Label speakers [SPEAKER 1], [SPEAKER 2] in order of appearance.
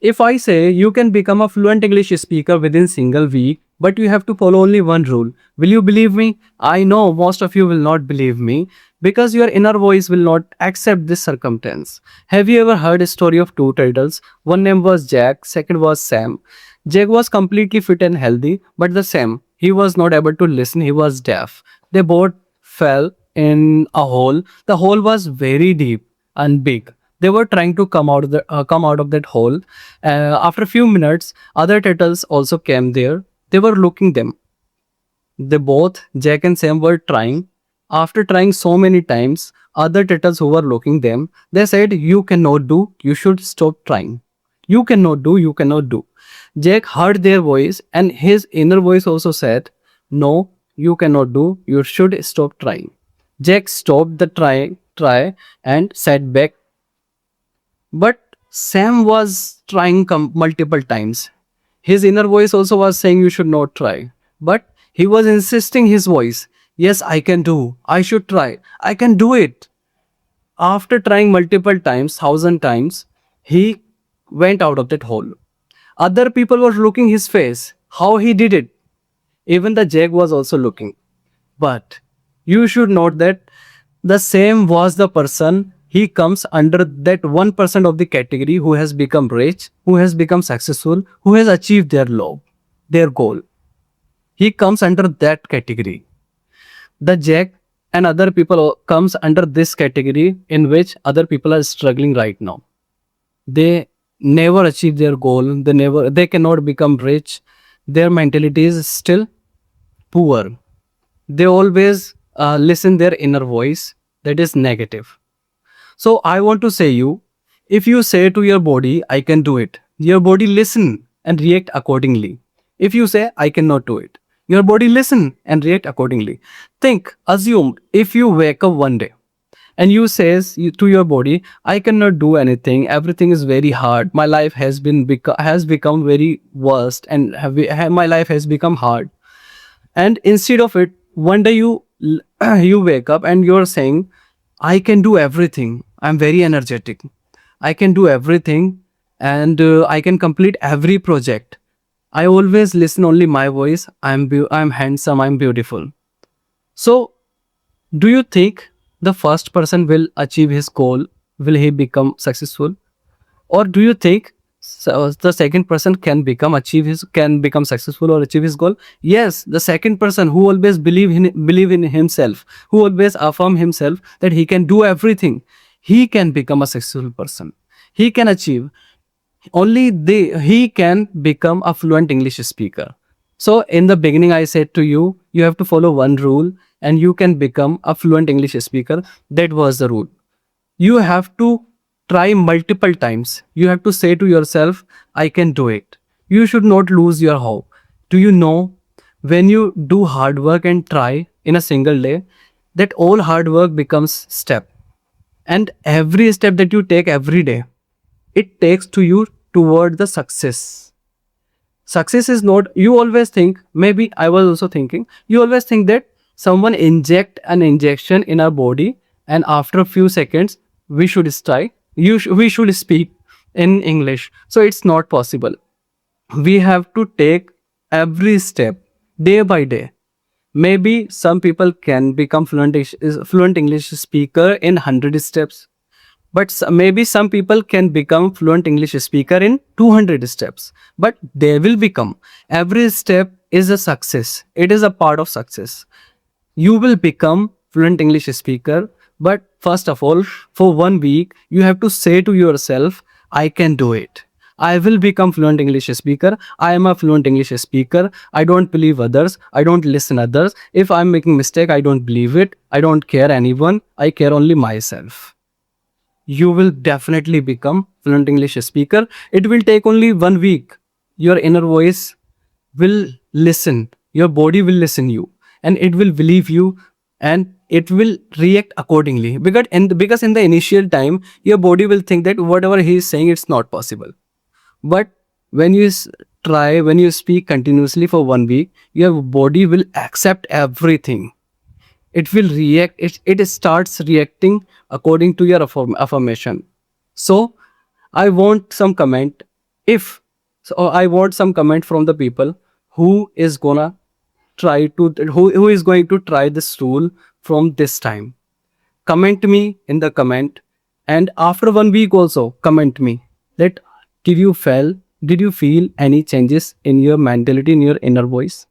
[SPEAKER 1] If I say you can become a fluent English speaker within single week, but you have to follow only one rule, will you believe me? I know most of you will not believe me because your inner voice will not accept this circumstance. Have you ever heard a story of two turtles? One name was Jack, second was Sam. Jack was completely fit and healthy, but the Sam, he was not able to listen, he was deaf. They both fell in a hole. The hole was very deep and big. They were trying to come out of that hole. After a few minutes, other turtles also came there. They were looking them. They both, Jack and Sam, were trying. After trying so many times, other turtles who were looking them, they said, "You cannot do. You should stop trying. You cannot do. You cannot do." Jack heard their voice, and his inner voice also said, "No, you cannot do. You should stop trying." Jack stopped the try and sat back, but Sam was trying multiple times. His inner voice also was saying you should not try. But he was insisting his voice. Yes, I can do. I should try. I can do it. After trying multiple times, thousand times, he went out of that hole. Other people were looking his face, how he did it. Even the Jack was also looking. But you should note that the same was the person, he comes under that 1% of the category who has become rich, who has become successful, who has achieved their goal. He comes under that category. The Jack and other people comes under this category in which other people are struggling right now. They never achieve their goal. They cannot become rich. Their mentality is still poor. They always listen their inner voice that is negative. So I want to say you, if you say to your body, I can do it, your body listen and react accordingly. If you say, I cannot do it, your body listen and react accordingly. Think, assume if you wake up one day and you says to your body, I cannot do anything, everything is very hard, my life has become very worst, and my life has become hard. And instead of it, one day you wake up and you're saying, I can do everything, I'm very energetic, I can do everything, and I can complete every project, I always listen only my voice, I'm handsome, I'm beautiful. So do you think the first person will achieve his goal, will he become successful? Or do you think the second person can become successful or achieve his goal? Yes, the second person who always believe in himself, who always affirm himself that he can do everything, he can become a successful person. He can achieve. He can become a fluent English speaker. So in the beginning I said to you, you have to follow one rule and you can become a fluent English speaker. That was the rule. You have to try multiple times. You have to say to yourself, I can do it. You should not lose your hope. Do you know, when you do hard work and try in a single day, that all hard work becomes step. And every step that you take every day, it takes to you toward the success. Success is not, you always think, maybe I was also thinking, you always think that someone inject an injection in our body and after a few seconds we should we should speak in English. So it's not possible. We have to take every step day by day. Maybe some people can become fluent English speaker in 100 steps, but maybe some people can become fluent English speaker in 200 steps, but they will become. Every step is a success. It is a part of success. You will become fluent English speaker, but first of all, for 1 week, you have to say to yourself, I can do it. I will become fluent English speaker. I am a fluent English speaker. I don't believe others. I don't listen others. If I'm making mistake, I don't believe it. I don't care anyone. I care only myself. You will definitely become fluent English speaker. It will take only 1 week. Your inner voice will listen. Your body will listen you, and it will believe you, and it will react accordingly. Because in the initial time, your body will think that whatever he is saying, it's not possible. But when you when you speak continuously for 1 week, your body will accept everything. It will react, it starts reacting according to your affirmation. So I want some comment. If so, I want some comment from the people who is gonna who is going to try this rule from this time. Comment me in the comment, and after 1 week also comment me that did you feel any changes in your mentality, in your inner voice?